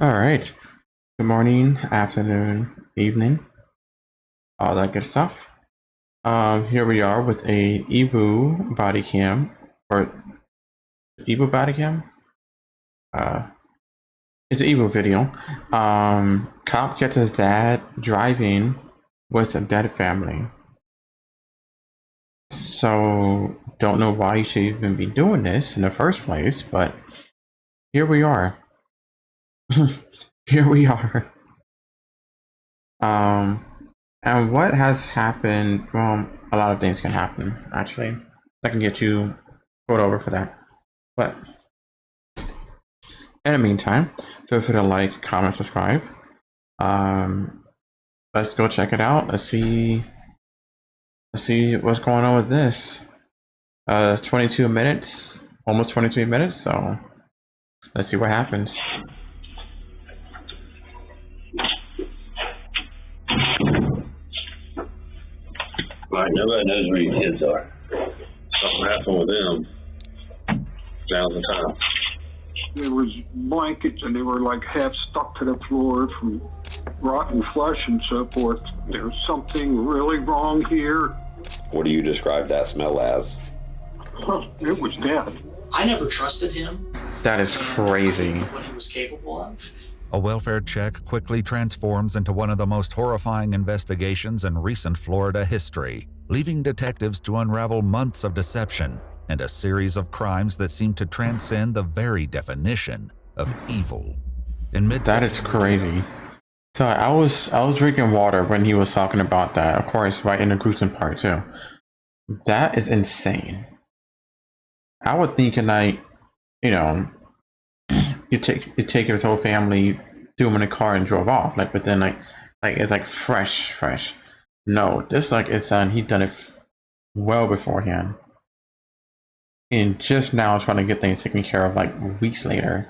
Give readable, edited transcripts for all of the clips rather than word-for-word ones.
All right. Good morning, afternoon, evening, all that good stuff. Here we are with a EWU body cam or EWU body cam. Uh, it's an EWU video. Cop gets his dad driving with a dead family. So don't know why you should even be doing this in the first place, but here we are. Here we are. Um, And what has happened? Well, a lot of things can happen, actually. I can get you pulled over for that. But in the meantime, feel free to like, comment, subscribe. Um, let's go check it out. Let's see what's going on with this. 22 minutes, almost 23 minutes. So let's see what happens. Like, nobody knows where your kids are. Something happened with them. Now's the time. There was blankets and they were like half stuck to the floor from rotten flesh and so forth. There's something really wrong here. What do you describe that smell as? It was death. I never trusted him. That is crazy. I didn't know what he was capable of. A welfare check quickly transforms into one of the most horrifying investigations in recent Florida history, leaving detectives to unravel months of deception and a series of crimes that seem to transcend the very definition of evil. That is crazy. So I was drinking water when he was talking about that. Of course, right in the gruesome part too. That is insane. I would think, you take his whole family, threw him in a car and drove off. But then it's like fresh. No, this it's done. He done it well beforehand, and just now trying to get things taken care of weeks later.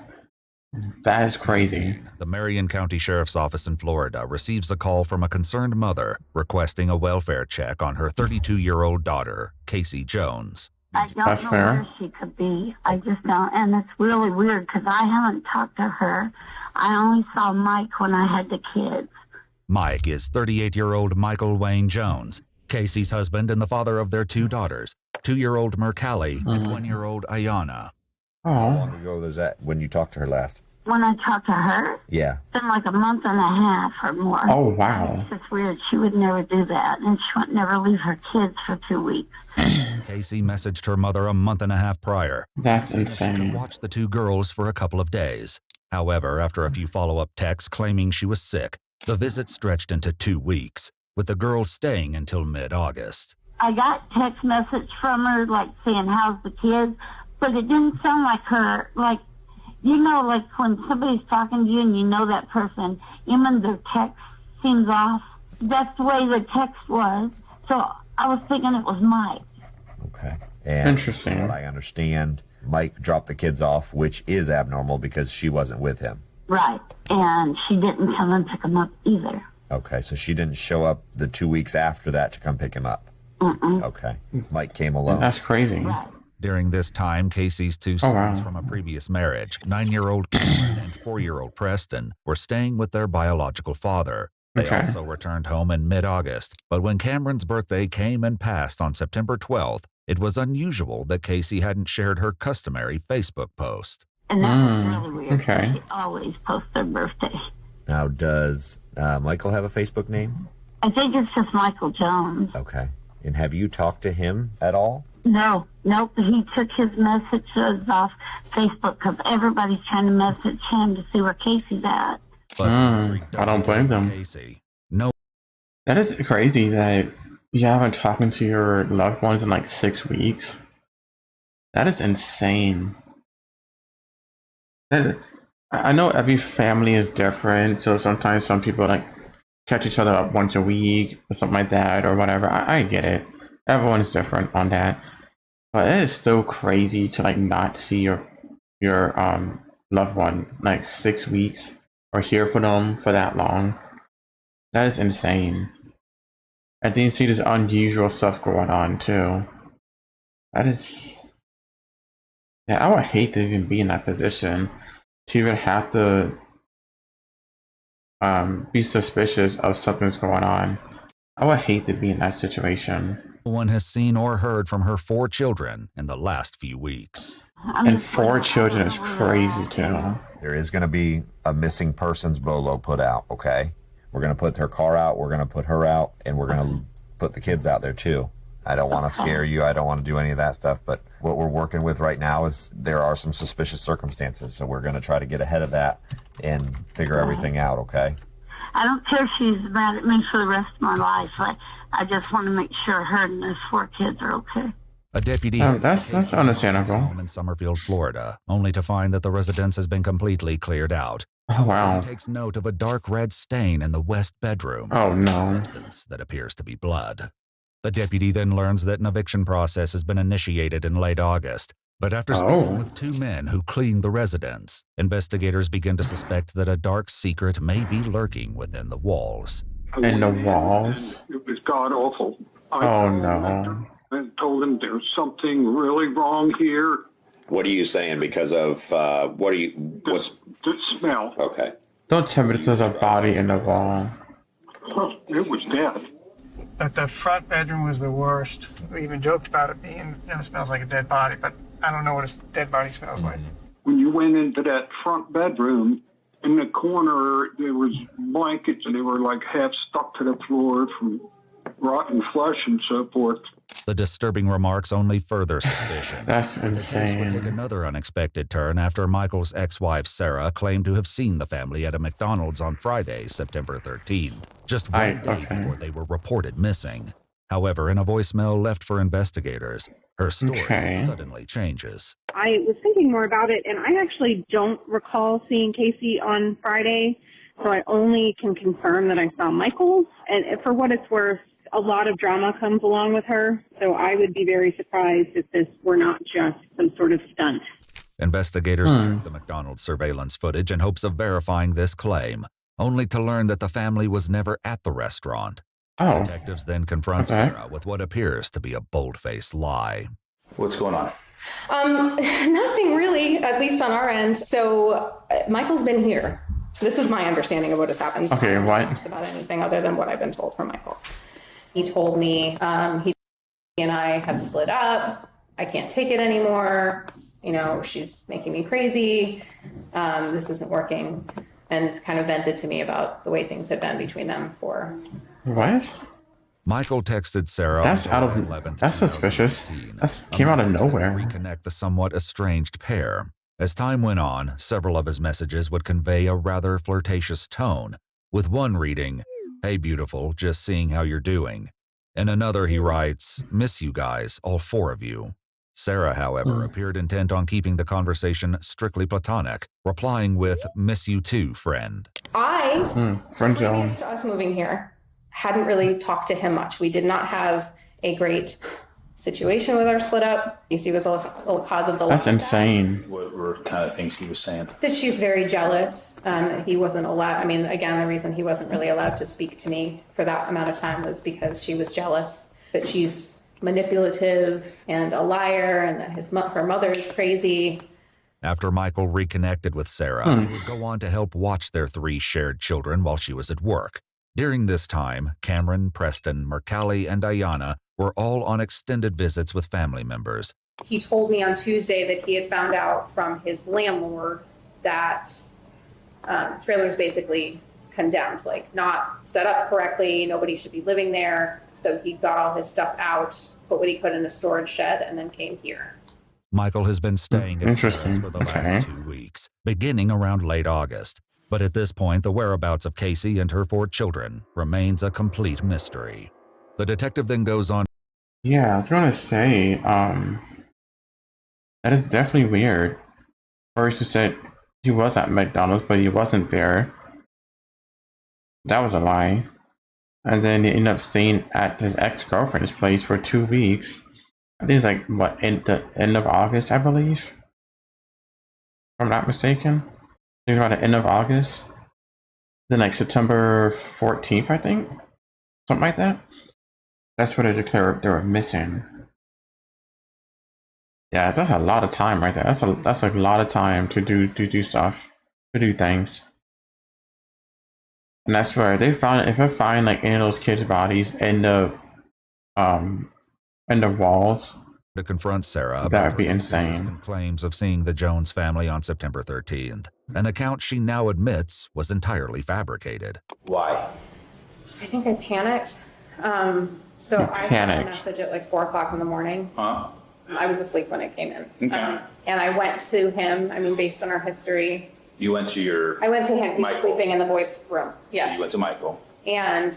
That is crazy. The Marion County Sheriff's Office in Florida receives a call from a concerned mother requesting a welfare check on her 32-year-old daughter, Casey Jones. I don't know where she could be. I just don't. And it's really weird because I haven't talked to her. I only saw Mike when I had the kids. Mike is 38-year-old Michael Wayne Jones, Casey's husband and the father of their two daughters, 2-year-old Mercalli and 1-year-old Ayana. How long ago was that when you talked to her last? When I talked to her? Yeah. It's been like a month and a half or more. Oh, wow. It's just weird. She would never do that. And she would never leave her kids for 2 weeks. Casey messaged her mother a month and a half prior. That's insane. She could watch the two girls for a couple of days. However, after a few follow-up texts claiming she was sick, the visit stretched into 2 weeks, with the girls staying until mid-August. I got text message from her, saying, how's the kids? But it didn't sound like her, like when somebody's talking to you and you know that person, even their text seems off. That's the way the text was. So I was thinking it was Mike. Okay. And interesting. From what I understand, Mike dropped the kids off, which is abnormal because she wasn't with him. Right. And she didn't come and pick him up either. Okay, so she didn't show up the 2 weeks after that to come pick him up. Okay. Mike came alone. That's crazy. Right. During this time, Casey's two sons from a previous marriage, 9-year-old Cameron and 4-year-old Preston, were staying with their biological father. They also returned home in mid-August, but when Cameron's birthday came and passed on September 12th, it was unusual that Casey hadn't shared her customary Facebook post. And that was really weird. Okay. She always posts their birthday. Now, does Michael have a Facebook name? I think it's just Michael Jones. Okay. And have you talked to him at all? No, nope. He took his messages off Facebook because everybody's trying to message him to see where Casey's at. But I don't blame them. Casey. No. That is crazy that you haven't talked to your loved ones in 6 weeks. That is insane. I know every family is different, so sometimes some people catch each other up once a week or something like that or whatever. I get it. Everyone's different on that. But it is still crazy to not see your loved one 6 weeks or hear from them for that long. That is insane. And then you see this unusual stuff going on too. That is, yeah, I would hate to even be in that position, to even have to be suspicious of something's going on. I would hate to be in that situation. No one has seen or heard from her 4 children in the last few weeks. And 4 children is crazy too. There is going to be a missing persons bolo put out, okay? We're going to put her car out, we're going to put her out, and we're going to put the kids out there too. I don't want to scare you, I don't want to do any of that stuff, but what we're working with right now is there are some suspicious circumstances, so we're going to try to get ahead of that and figure everything out, okay? I don't care if she's mad at me for the rest of my life. I just want to make sure her and those 4 kids are okay. A deputy that's understandable. Home in Summerfield, Florida, only to find that the residence has been completely cleared out. Oh wow! He takes note of a dark red stain in the west bedroom. Oh no! A substance that appears to be blood. The deputy then learns that an eviction process has been initiated in late August. But after speaking with 2 men who cleaned the residence, investigators begin to suspect that a dark secret may be lurking within the walls. In the walls? It was god awful. Oh no! I told him there's something really wrong here. What are you saying? Because of what's The smell. okay? Don't tell me there's a body in the wall. It was dead. But the front bedroom was the worst. We even joked about it being, it smells like a dead body, but I don't know what a dead body smells like. When you went into that front bedroom, in the corner there was blankets and they were like half stuck to the floor from rotten flesh and so forth. The disturbing remarks only further suspicion. That's The case would take insane. another unexpected turn after Michael's ex-wife Sarah claimed to have seen the family at a McDonald's on Friday, September 13th, just one day before they were reported missing. However, in a voicemail left for investigators, her story suddenly changes. I was thinking more about it, and I actually don't recall seeing Casey on Friday, so I only can confirm that I saw Michael. And for what it's worth, a lot of drama comes along with her, so I would be very surprised if this were not just some sort of stunt. Investigators checked the McDonald's surveillance footage in hopes of verifying this claim, only to learn that the family was never at the restaurant. Detectives then confront Sarah with what appears to be a bold-faced lie. What's going on? Nothing really, at least on our end. So Michael's been here. This is my understanding of what has happened. So Okay, what? About anything other than what I've been told from Michael. He told me he and I have split up. I can't take it anymore. You know, she's making me crazy. This isn't working. And kind of vented to me about the way things had been between them for... What? Michael texted Sarah. That's on July 11th, that's suspicious. That came out of nowhere. Reconnect the somewhat estranged pair. As time went on, several of his messages would convey a rather flirtatious tone, with one reading, "Hey beautiful, just seeing how you're doing." In another he writes, "Miss you guys, all 4 of you." Sarah, however, appeared intent on keeping the conversation strictly platonic, replying with, "Miss you too, friend." Friend zone. Previous to us moving here, hadn't really talked to him much. We did not have a great situation with our split up. Casey was a cause of the... That's insane. What were kind of things he was saying? That she's very jealous. He wasn't allowed. I mean, again, the reason he wasn't really allowed to speak to me for that amount of time was because she was jealous. That she's manipulative and a liar, and that her mother is crazy. After Michael reconnected with Sarah, he would go on to help watch their 3 shared children while she was at work. During this time, Cameron, Preston, Mercalli, and Diana were all on extended visits with family members. He told me on Tuesday that he had found out from his landlord that trailers basically condemned, like not set up correctly, nobody should be living there. So he got all his stuff out, put what he could in a storage shed, and then came here. Michael has been staying at Sarah's for the last 2 weeks, beginning around late August. But at this point, the whereabouts of Casey and her 4 children remains a complete mystery. The detective then goes on. Yeah, I was gonna say, that is definitely weird. First you said he was at McDonald's, but he wasn't there. That was a lie. And then he ended up staying at his ex-girlfriend's place for 2 weeks. I think it's like, what, the end of August, I believe? If I'm not mistaken. I think it's about the end of August. Then like September 14th, I think? Something like that. That's what they declared they were missing. Yeah, that's a lot of time right there. That's a lot of time to do stuff, to do things. And that's where they found, if I find like any of those kids' bodies in the walls, to confront Sarah that about would her be insane. inconsistent claims of seeing the Jones family on September 13th, an account she now admits was entirely fabricated. Why? I think I panicked. So I saw a message at like 4 o'clock in the morning. Huh? I was asleep when it came in. Okay. And I went to him, I mean, based on our history. You went to your. I went to him, he was Michael. sleeping in the boys' room. Yes. So you went to Michael. And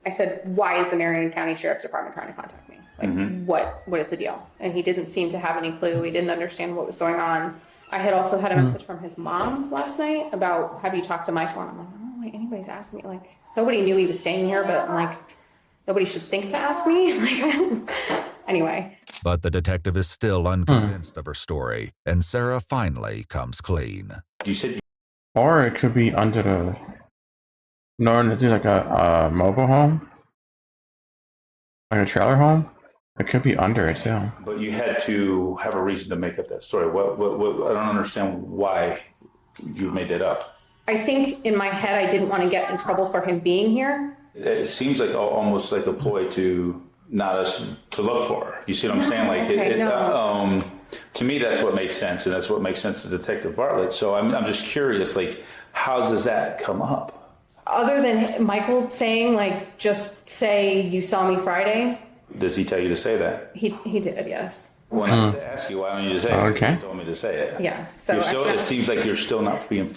I said, why is the Marion County Sheriff's Department trying to contact me? Like, what is the deal? And he didn't seem to have any clue. He didn't understand what was going on. I had also had a message from his mom last night about, have you talked to Michael? And I'm like, I don't know why anybody's asking me. Like, nobody knew he was staying here, but I'm like, nobody should think to ask me. Like, anyway. But the detective is still unconvinced of her story, and Sarah finally comes clean. You said. Or it could be under the, like a mobile home, like a trailer home. It could be under it too. But you had to have a reason to make up that story. What I don't understand why you made that up. I think in my head, I didn't want to get in trouble for him being here. It seems like almost like a ploy to not us to look for her. You see what I'm saying? Like to me, that's what makes sense, and that's what makes sense to Detective Bartlett. So I'm just curious, like, how does that come up? Other than Michael saying, like, just say you saw me Friday. Does he tell you to say that? He did, yes. When I ask you, why don't you just say it? Okay. He told me to say it. Yeah. So it seems like you're still not being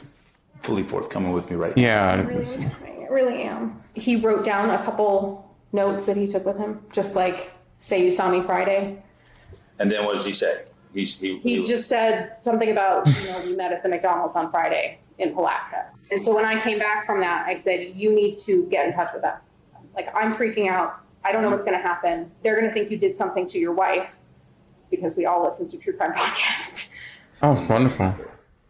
fully forthcoming with me right now. Yeah. I really am. He wrote down a couple notes that he took with him, just like, say you saw me Friday. And then what does he say? He just said something about, we met at the McDonald's on Friday in Palatka. And so when I came back from that, I said, you need to get in touch with them. Like, I'm freaking out. I don't know what's going to happen. They're going to think you did something to your wife, because we all listen to true crime podcasts. Oh, wonderful.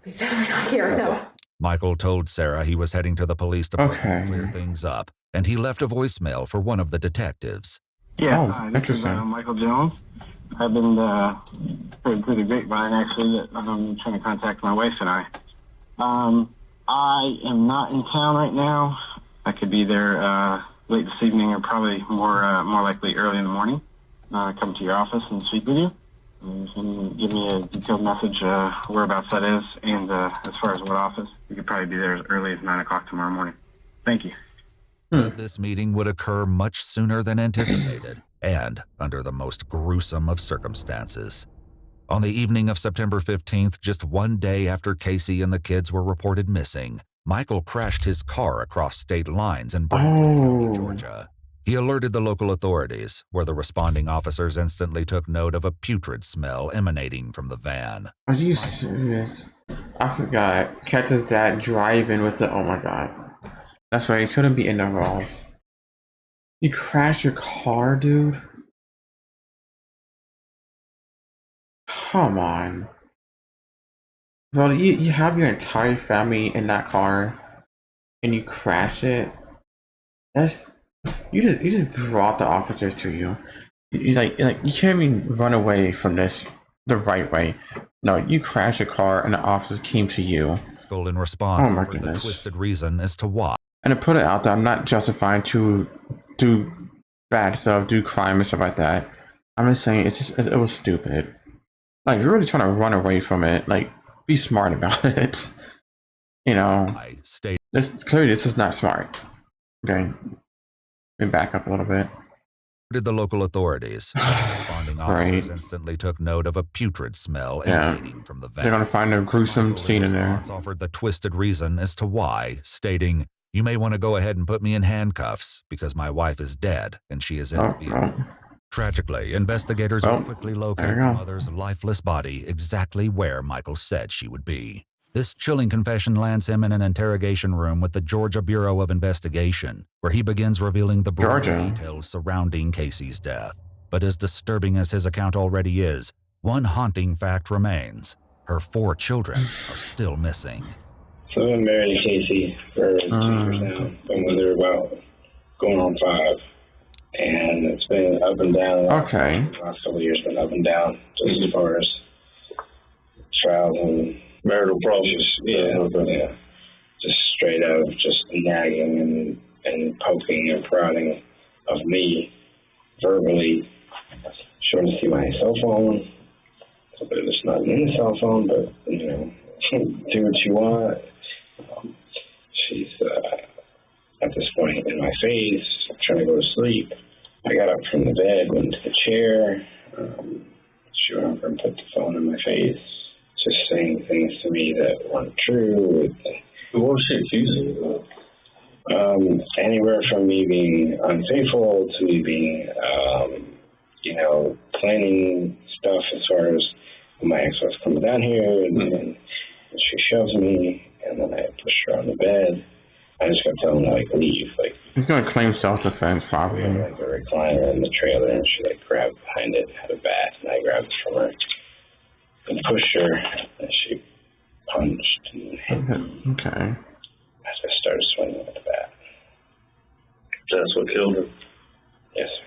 He's definitely not here, no. Michael told Sarah he was heading to the police department to clear things up, and he left a voicemail for one of the detectives. Yeah, this is Michael Jones. I've been heard through the grapevine, actually, that I'm trying to contact my wife and I. I am not in town right now. I could be there late this evening, or probably more likely early in the morning. Come to your office and speak with you. You can give me a detailed message whereabouts that is, and as far as what office. You could probably be there as early as 9 o'clock tomorrow morning. Thank you. But this meeting would occur much sooner than anticipated, and under the most gruesome of circumstances. On the evening of September 15th, just one day after Casey and the kids were reported missing, Michael crashed his car across state lines in Brandon County, Georgia. He alerted the local authorities, where the responding officers instantly took note of a putrid smell emanating from the van. Are you serious? I forgot. Catches dad driving with the. Oh my god. That's right. He couldn't be in the rolls. You crashed your car, dude? Come on. Bro, you have your entire family in that car and you crash it? That's. You just brought the officers to you. You can't even run away from this the right way. No, you crashed a car and the officers came to you. In response, oh my offered goodness. the twisted reason as to why. And to put it out there, I'm not justifying to do bad stuff, do crime and stuff like that. I'm just saying it was stupid. Like, you're really trying to run away from it. Like, be smart about it. Clearly this is not smart. Okay. Let me back up a little bit. Did the local authorities. The responding officers instantly took note of a putrid smell emanating from the van. They're gonna find a gruesome scene in there. Offered the twisted reason as to why, stating, "You may want to go ahead and put me in handcuffs because my wife is dead and she is in the vehicle." Tragically, investigators would quickly locate the mother's lifeless body exactly where Michael said she would be. This chilling confession lands him in an interrogation room with the Georgia Bureau of Investigation, where he begins revealing the brutal details surrounding Casey's death. But as disturbing as his account already is, one haunting fact remains. Her 4 children are still missing. So I've been married to Casey for 2 years now. Been with her about going on 5. And it's been up and down. Okay. The last couple of years been up and down, just as far as trials and marital problems. Yeah. Just straight of just nagging and poking and prodding of me verbally. She wanted to see my cell phone. So there's nothing in the cell phone, but, you know, do what you want. She's at this point in my face, trying to go to sleep. I got up from the bed, went to the chair. She went over and put the phone in my face, just saying things to me that weren't true. What was she accusing you of? Anywhere from me being unfaithful to me being, you know, planning stuff as far as my ex-wife coming down here, and then she shoves me, and then I push her on the bed. I just kept telling her, like, leave. Like, he's gonna claim self-defense, probably. Like a recliner in the trailer, and she, like, grabbed behind it, had a bat, and I grabbed it from her and pushed her, and she punched and hit me. Okay. As I started swinging with the bat. That's what killed her? Yes, sir.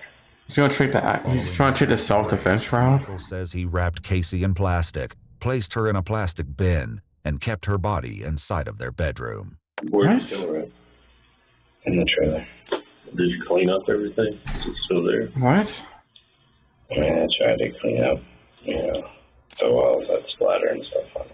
He's gonna take the self-defense route. Michael says he wrapped Casey in plastic, placed her in a plastic bin, and kept her body inside of their bedroom. Where did you kill her at? In the trailer. Did you clean up everything? Is it still there? What? I mean, I tried to clean up, you know, the walls that splatter and stuff on it.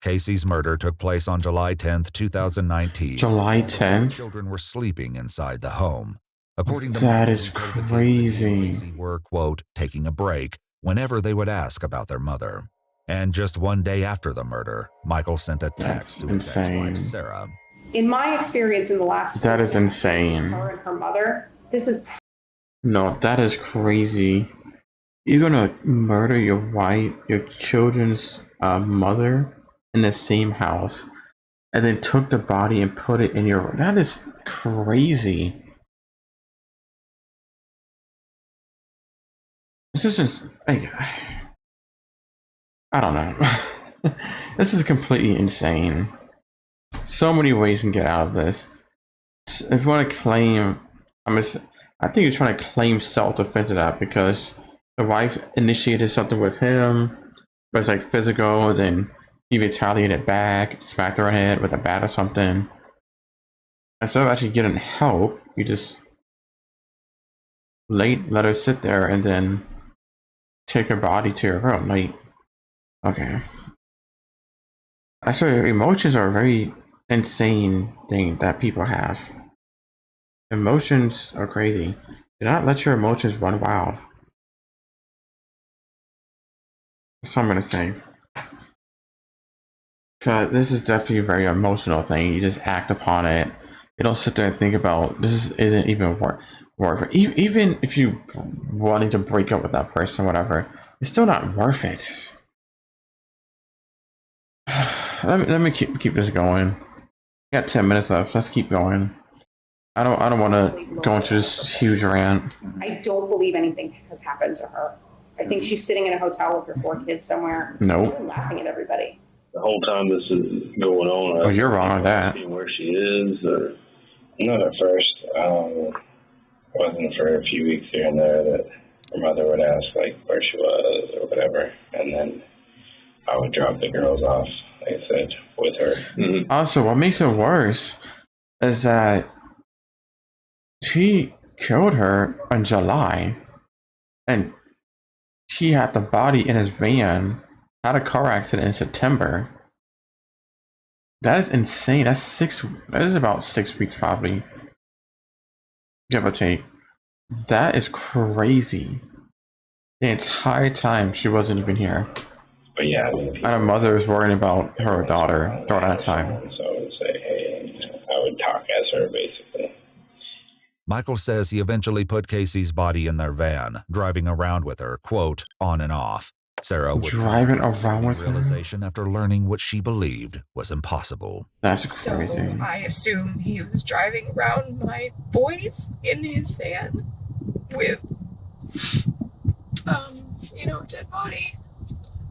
Casey's murder took place on July 10th, 2019. July 10th? Children were sleeping inside the home. According to that Michael, is he told the kids that he and crazy. Casey were, quote, taking a break whenever they would ask about their mother. And just one day after the murder, Michael sent a text to his ex-wife, Sarah. In my experience in the last That is insane. her and her mother, this is No, that is crazy. You're gonna murder your wife, your children's mother in the same house, and then took the body and put it in your... That is crazy. This isn't... I don't know. This is completely insane. So many ways you can get out of this. If you want to claim... I think you're trying to claim self-defense of that because the wife initiated something with him, but it's like physical, then he retaliated back, smacked her in the head with a bat or something. Instead of actually getting help, you just let her sit there and then take her body to her room. Like, okay. I swear, emotions are a very insane thing that people have. Emotions are crazy. Do not let your emotions run wild. That's what I'm gonna say. Cause this is definitely a very emotional thing. You just act upon it. You don't sit there and think about isn't even worth it. Even if you wanting to break up with that person, whatever, it's still not worth it. Let me keep this going. We got 10 minutes left. Let's keep going. I don't want to go into this huge rant. I don't believe anything has happened to her. I think she's sitting in a hotel with her 4 kids somewhere. Nope. Laughing at everybody. The whole time this is going on, Oh, you're wrong on that. Where she is, or not at first. Wasn't for a few weeks here and there that her mother would ask like where she was or whatever, and then I would drop the girls off, like I said, with her. Mm-hmm. Also, what makes it worse is that she killed her in July, and she had the body in his van, had a car accident in September. That is insane. That is about 6 weeks probably, give or take. That is crazy. The entire time she wasn't even here. But yeah, and her mother was worrying about her daughter during that time. So I would say, hey, I would talk as her basically. Michael says he eventually put Casey's body in their van, driving around with her, quote, on and off. Sarah would driving around with realization after learning what she believed was impossible. That's crazy. So I assume he was driving around my boys in his van with, dead body.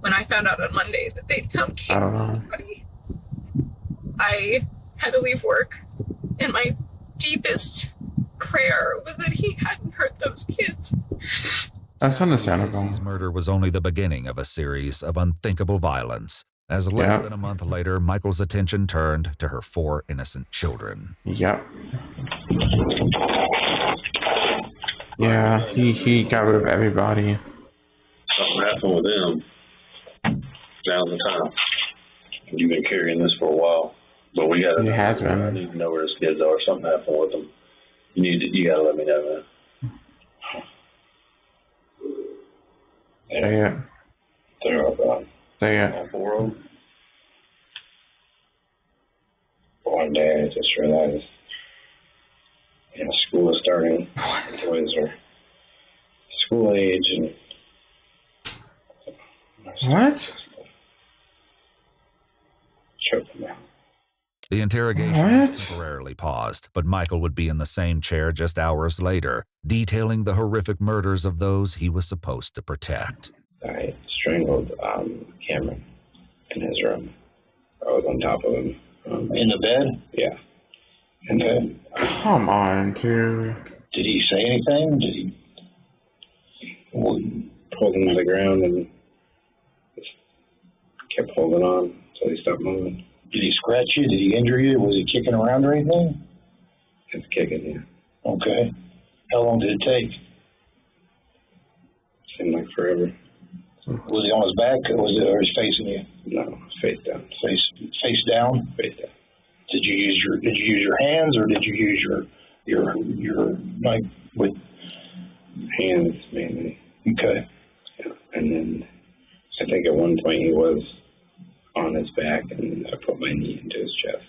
When I found out on Monday that they'd come cancel the body, I had to leave work, and my deepest prayer was that he hadn't hurt those kids. That's understandable. Casey's murder was only the beginning of a series of unthinkable violence. As less than a month later, Michael's attention turned to her 4 innocent children. Yep. Yeah, he got rid of everybody. Something happened with them. Now's the time. You've been carrying this for a while, but we got to. It has been. I need to know where his kids are. Something happened with them. You got to let me know, man. Say it. They're all gone. Say it. All 4 of them. One day, I just realized, school is starting. What? The boys are school age and. What? The interrogation was temporarily paused, but Michael would be in the same chair just hours later, detailing the horrific murders of those he was supposed to protect. I strangled Cameron in his room. I was on top of him. In the bed? Yeah. And then... Come on, dude. Did he say anything? Did he... Pulled him to the ground and just kept holding on until he stopped moving. Did he scratch you? Did he injure you? Was he kicking around or anything? He was kicking, yeah. Okay. How long did it take? Seemed like forever. Was he on his back or was he facing you? No, face down. Face down? Face down. Did you use your hands or did you use your like with hands mainly? Okay. Yeah. And then I think at one point he was on his back and I put my knee into his chest.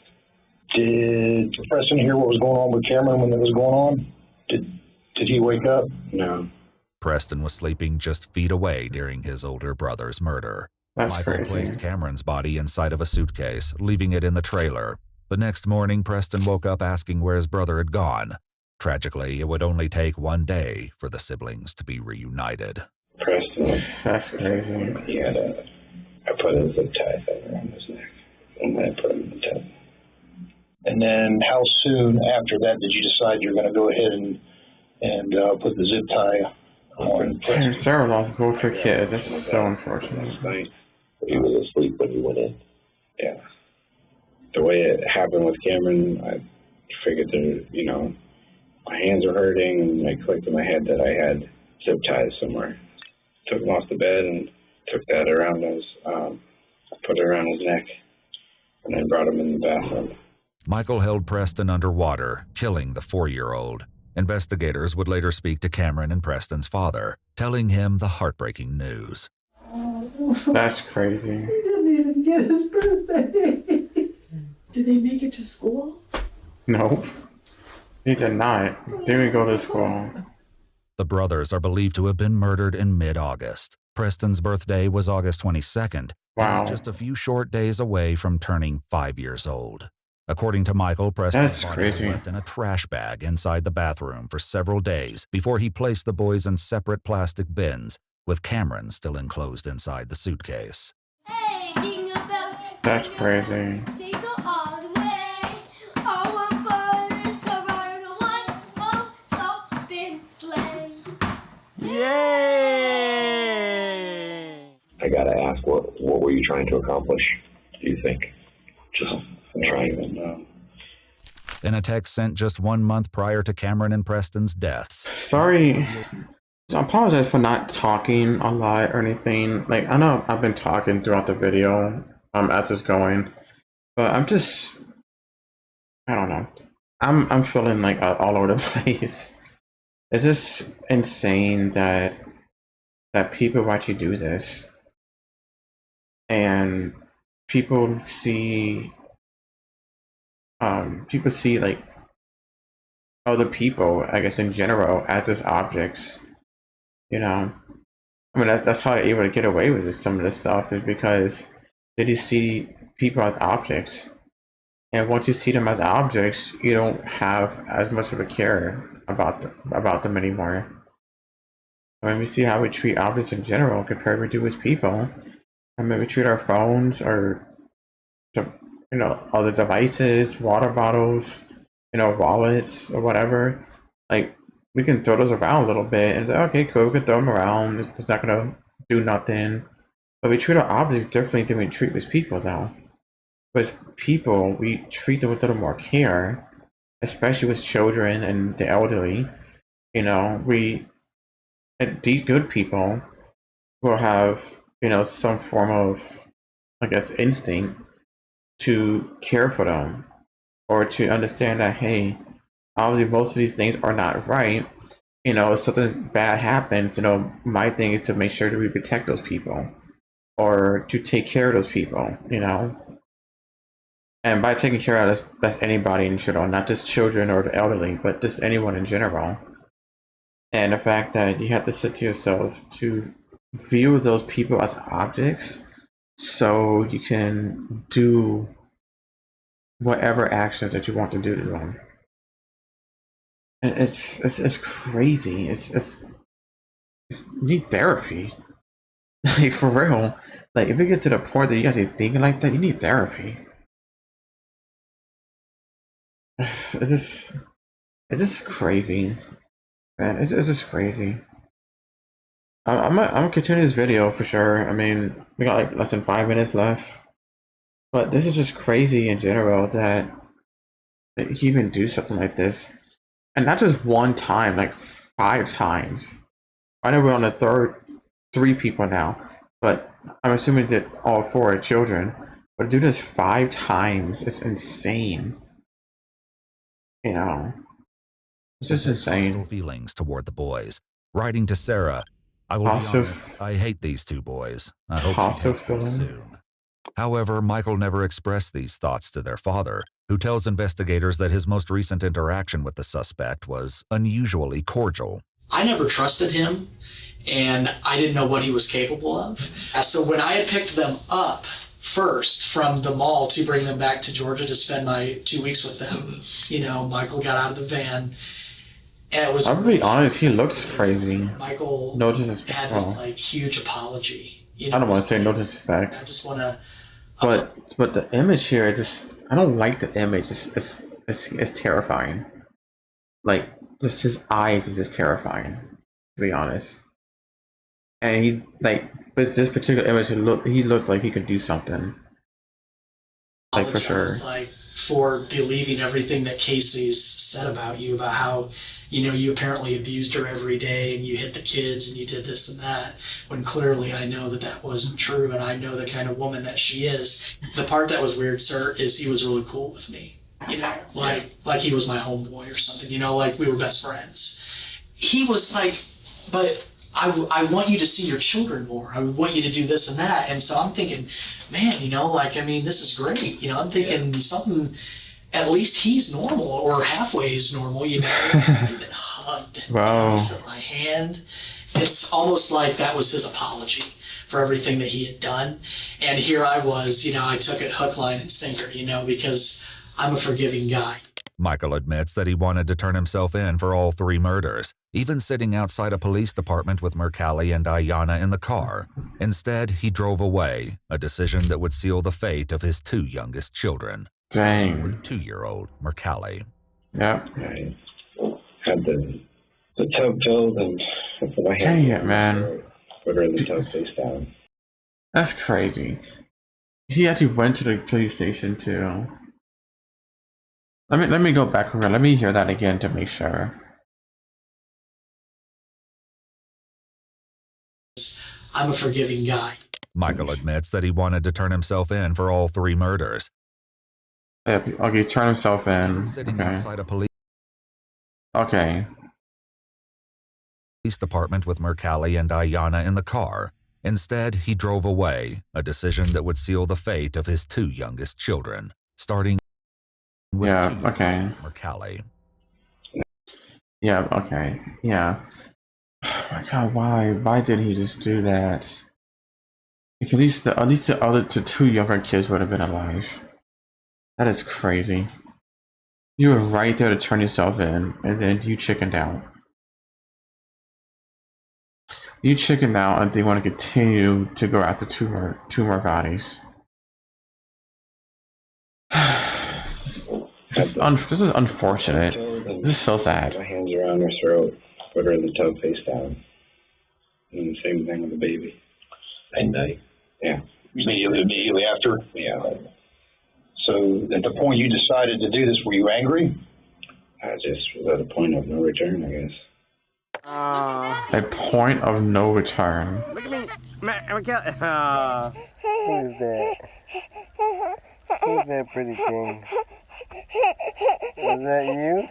Did Preston hear what was going on with Cameron when it was going on? Did he wake up? No. Preston was sleeping just feet away during his older brother's murder. That's Michael crazy. placed Cameron's body inside of a suitcase, leaving it in the trailer. The next morning, Preston woke up asking where his brother had gone. Tragically, it would only take one day for the siblings to be reunited. Preston That's crazy. He had I put a zip tie thing around his neck and then I put him in the tub. And then how soon after that did you decide you're going to go ahead and put the zip tie on? Damn, Sarah lost both her kids. That's so unfortunate. He was asleep when he went in. Yeah. The way it happened with Cameron, I figured that, my hands were hurting and I clicked in my head that I had zip ties somewhere. Took him off the bed and took that around put it around his neck and then brought him in the bathroom. Michael held Preston underwater, killing the 4-year-old. Investigators would later speak to Cameron and Preston's father, telling him the heartbreaking news. That's crazy. He didn't even get his birthday. Did they make it to school? Nope. He did not. Didn't even go to school. The brothers are believed to have been murdered in mid-August. Preston's birthday was August 22nd. Wow. He was just a few short days away from turning 5 years old. According to Michael, Preston's body was left in a trash bag inside the bathroom for several days before he placed the boys in separate plastic bins, with Cameron still enclosed inside the suitcase. That's crazy. I gotta ask, what were you trying to accomplish, do you think? Just trying to In a text sent just 1 month prior to Cameron and Preston's deaths. Sorry. I apologize for not talking a lot or anything. Like, I know I've been talking throughout the video as it's going, but I don't know. I'm feeling like all over the place. It's just insane that people actually do this, and people see like other people, I guess in general, as just objects. I mean, that's how they're able to get away with some of this stuff, is because they just see people as objects, and once you see them as objects, you don't have as much of a care about them anymore. I mean, we see how we treat objects in general compared to with people. I mean, we treat our phones or other devices, water bottles, wallets or whatever. Like, we can throw those around a little bit and say, okay, cool, we can throw them around. It's not gonna do nothing. But we treat our objects differently than we treat with people, though. With people, we treat them with a little more care, especially with children and the elderly. You know, these good people will have, some form of, I guess, instinct to care for them or to understand that, hey, obviously most of these things are not right. If something bad happens, my thing is to make sure that we protect those people or to take care of those people, And by taking care of that's anybody in general, not just children or the elderly, but just anyone in general. And the fact that you have to sit to yourself to view those people as objects so you can do whatever actions that you want to do to them. And it's crazy. You need therapy. Like, for real. Like, if you get to the point that you guys are thinking like that, you need therapy. It's just crazy, man. It's just crazy. I'm gonna continue this video for sure. I mean, we got like less than 5 minutes left, but this is just crazy in general that you even do something like this, and not just one time, like 5 times. I know we're on the 3 people now, but I'm assuming that all 4 are children. But to do this 5 times is insane. It's just insane. Hostile feelings toward the boys. Writing to Sarah, I will be honest, I hate these 2 boys. I hope she takes them soon. However, Michael never expressed these thoughts to their father, who tells investigators that his most recent interaction with the suspect was unusually cordial. I never trusted him, and I didn't know what he was capable of. So when I had picked them up first from the mall to bring them back to Georgia to spend my 2 weeks with them, Michael got out of the van, and it was. I'll be honest, he looks crazy. Michael no disrespect. had this huge apology. I don't want to say no disrespect. I just want to. But the image here, I don't like the image. It's terrifying. Like, just his eyes is just terrifying, to be honest. And but this particular image, he looks like he could do something. Like, for sure. For believing everything that Casey's said about you, about how, you apparently abused her every day and you hit the kids and you did this and that, when clearly I know that wasn't true, and I know the kind of woman that she is. The part that was weird, sir, is he was really cool with me. Like he was my homeboy or something, like we were best friends. He was like, but I want you to see your children more. I want you to do this and that. And so I'm thinking, man, this is great. I'm thinking something, at least he's normal or halfway is normal, I even hugged. Wow. Shook my hand. It's almost like that was his apology for everything that he had done. And here I was, I took it hook, line, and sinker, because I'm a forgiving guy. Michael admits that he wanted to turn himself in for all 3 murders, even sitting outside a police department with Mercalli and Ayanna in the car. Instead, he drove away, a decision that would seal the fate of his 2 youngest children. Dang. With 2-year-old Mercalli. Yep. I had the tub filled and I put my hand. Dang it, man. Put her in the tub face down. That's crazy. He actually went to the police station too. Let me go back over. Let me hear that again to make sure. I'm a forgiving guy. Michael admits that he wanted to turn himself in for all 3 murders. Okay, turn himself in. Even sitting outside a police department with Mercalli and Ayanna in the car. Instead, he drove away, a decision that would seal the fate of his 2 youngest children, starting with Mercalli. Yeah, okay. Yeah. Oh my God, why did he just do that? Like, at least the other 2 younger kids would have been alive. That is crazy. You were right there to turn yourself in, and then you chickened out. You chickened out, and they want to continue to go after 2 more bodies. This is unfortunate. This is so sad. My hands around her throat, put her in the tub face down. And the same thing with the baby. And Yeah. Immediately after? Yeah. So at the point you decided to do this, were you angry? I just was at a point of no return, I guess. A point of no return. Look at me. Who's that? Who's that pretty thing? Was that you?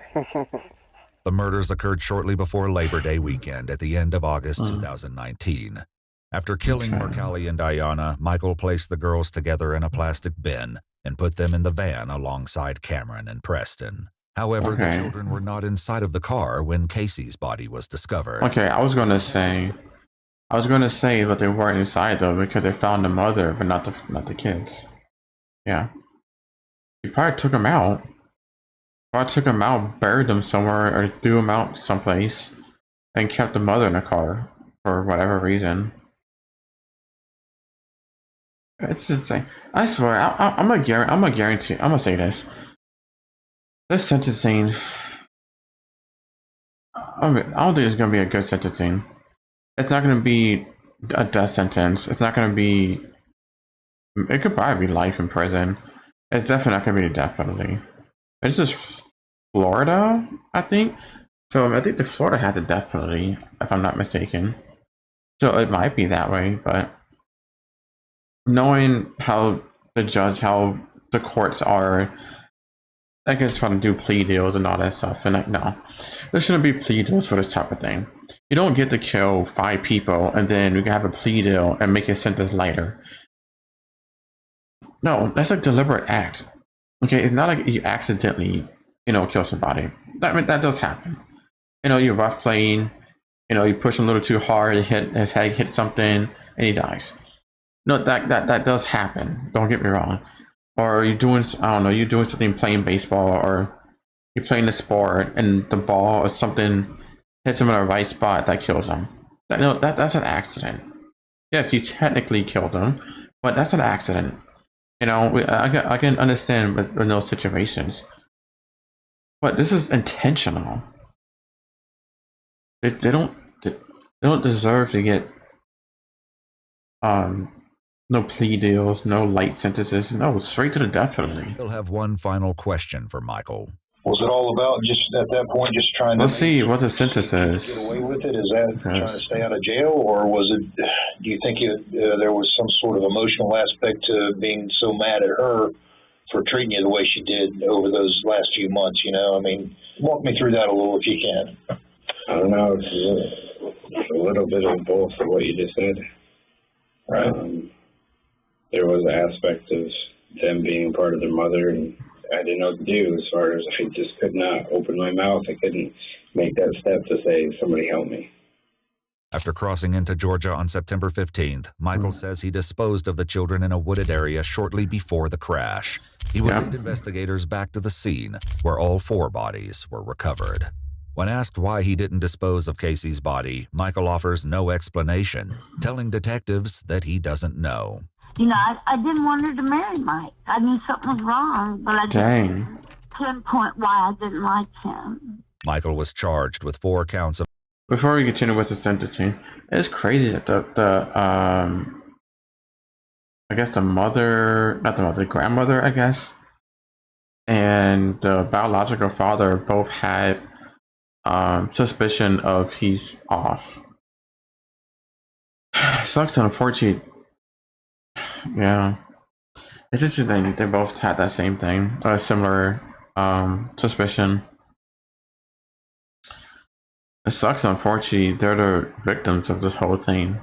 The murders occurred shortly before Labor Day weekend at the end of August 2019. After killing Mercalli and Diana, Michael placed the girls together in a plastic bin and put them in the van alongside Cameron and Preston. However, the children were not inside of the car when Casey's body was discovered. Okay, I was gonna say that they weren't inside though because they found the mother, but not the kids. Yeah, he probably took them out. Probably took them out, buried them somewhere, or threw them out someplace, and kept the mother in the car for whatever reason. It's insane. I swear, I'm gonna guarantee. I'm gonna say this. This sentencing, I don't think it's gonna be a good sentencing. It's not gonna be a death sentence. It's not gonna be. It could probably be life in prison. It's definitely not gonna be the death penalty. It's just Florida, I think. So I think the Florida has a death penalty, if I'm not mistaken. So it might be that way, but knowing how the courts are, I guess trying to do plea deals and all that stuff, and like, no, there shouldn't be plea deals for this type of thing. You don't get to kill 5 people and then you can have a plea deal and make your sentence lighter. No, that's a deliberate act. Okay, it's not like you accidentally, kill somebody. That does happen. You're rough playing, you push him a little too hard, his head hits something, and he dies. No, that does happen. Don't get me wrong. Or you're doing, I don't know, you're doing something, playing baseball, or you're playing the sport, and the ball or something hits him in the right spot that kills him. That's an accident. Yes, you technically killed him, but that's an accident. I can understand with those situations, but this is intentional. They don't deserve to get no plea deals, no light sentences, no, straight to the death penalty. We'll have one final question for Michael. Was it all about just at that point, just trying to? Let's see what the sentence is. Get away with it? Is that trying to stay out of jail, or was it? Do you think there was some sort of emotional aspect to being so mad at her for treating you the way she did over those last few months? I mean, walk me through that a little if you can. I don't know. It's a little bit of both of what you just said. Right. There was an aspect of them being part of their mother, and I didn't know what to do as far as I just could not open my mouth. I couldn't make that step to say, somebody help me. After crossing into Georgia on September 15th, Michael says he disposed of the children in a wooded area shortly before the crash. He would lead investigators back to the scene, where all 4 bodies were recovered. When asked why he didn't dispose of Casey's body, Michael offers no explanation, telling detectives that he doesn't know. I didn't want her to marry Mike. I knew something was wrong, but I didn't pinpoint why I didn't like him. Michael was charged with 4 counts of... Before we continue with the sentencing, it's crazy that I guess the grandmother, I guess, and the biological father both had suspicion of he's off. Sucks, unfortunately. Yeah, it's interesting. They both had that same thing, a similar suspicion. It sucks, unfortunately. They're the victims of this whole thing,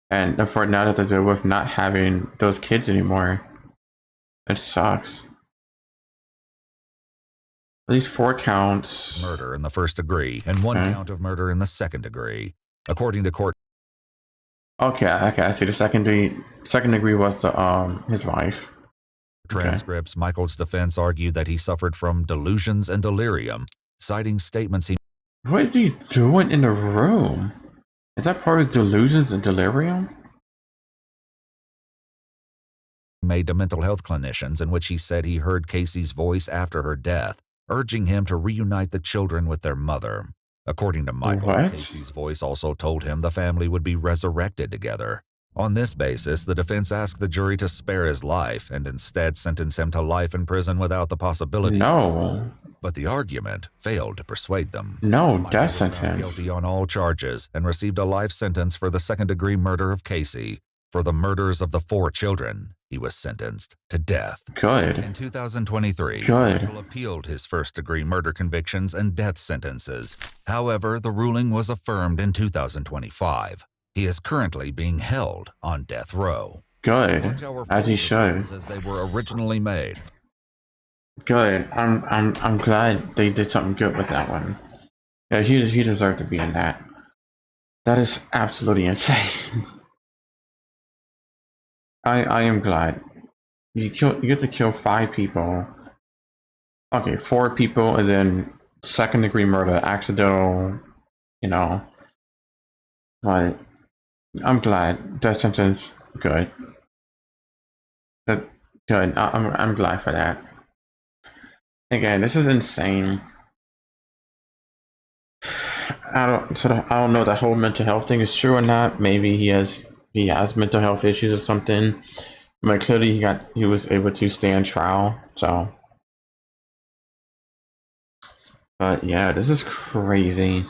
and for now that they deal with not having those kids anymore, it sucks. At least 4 counts. Murder in the first degree and 1 count of murder in the second degree, according to court. Okay, I see. The second degree was the his wife. Transcripts. Michael's defense argued that he suffered from delusions and delirium, citing statements he... What is he doing in the room? Is that part of delusions and delirium? Made to mental health clinicians, in which he said he heard Casey's voice after her death, urging him to reunite the children with their mother. According to Michael, Casey's voice also told him the family would be resurrected together. On this basis, the defense asked the jury to spare his life and instead sentence him to life in prison without the possibility of parole. But the argument failed to persuade them. No, Michael death was found sentence. guilty on all charges and received a life sentence for the second-degree murder of Casey. For the murders of the 4 children, he was sentenced to death. Good. In 2023, Good. Michael appealed his first-degree murder convictions and death sentences. However, the ruling was affirmed in 2025. He is currently being held on death row. Good, as he should. As they were originally made. Good. I'm glad they did something good with that one. Yeah, he deserved to be in that. That is absolutely insane. I am glad. You get to kill 5 people. Okay, 4 people, and then second-degree murder, accidental, you know. But I'm glad. Death sentence, good. That good. I'm glad for that. Again, this is insane. I don't know that whole mental health thing is true or not. Maybe he has mental health issues or something. But clearly he was able to stay on trial. So, but yeah, this is crazy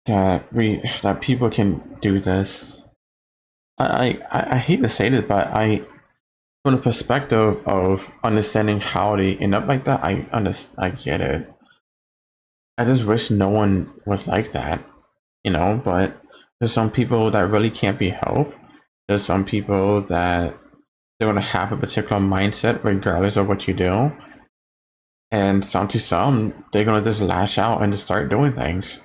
that people can do this. I hate to say this, but from the perspective of understanding how they end up like that, I get it. I just wish no one was like that, you know, but there's some people that really can't be helped. There's some people that they're going to have a particular mindset regardless of what you do. And some, they're going to just lash out and just start doing things.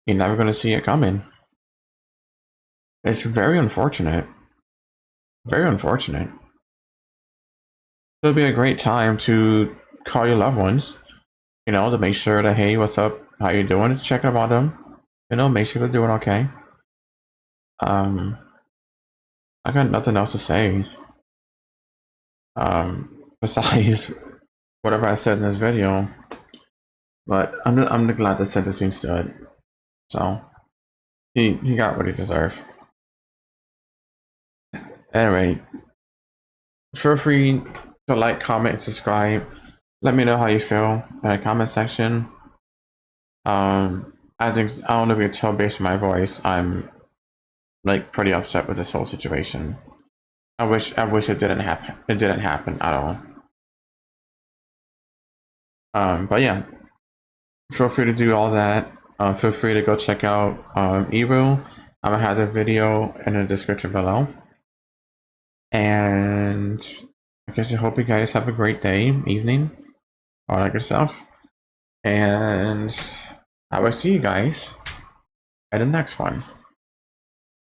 You're never going to see it coming. It's very unfortunate. Very unfortunate. It'll be a great time to call your loved ones, you know, to make sure that, hey, what's up? How you doing? Just checking about them. You know, make sure they're doing okay. I got nothing else to say. Besides whatever I said in this video. But I'm glad the sentencing stood. So he got what he deserved. Anyway, feel free to like, comment, and subscribe. Let me know how you feel in the comment section. I don't know if you can tell based on my voice, I'm like pretty upset with this whole situation. I wish it didn't happen. It didn't happen at all. But yeah, feel free to do all that. Feel free to go check out EWU. I'm gonna have the video in the description below. And I guess I hope you guys have a great day, evening, all that good stuff. And I will see you guys at the next one.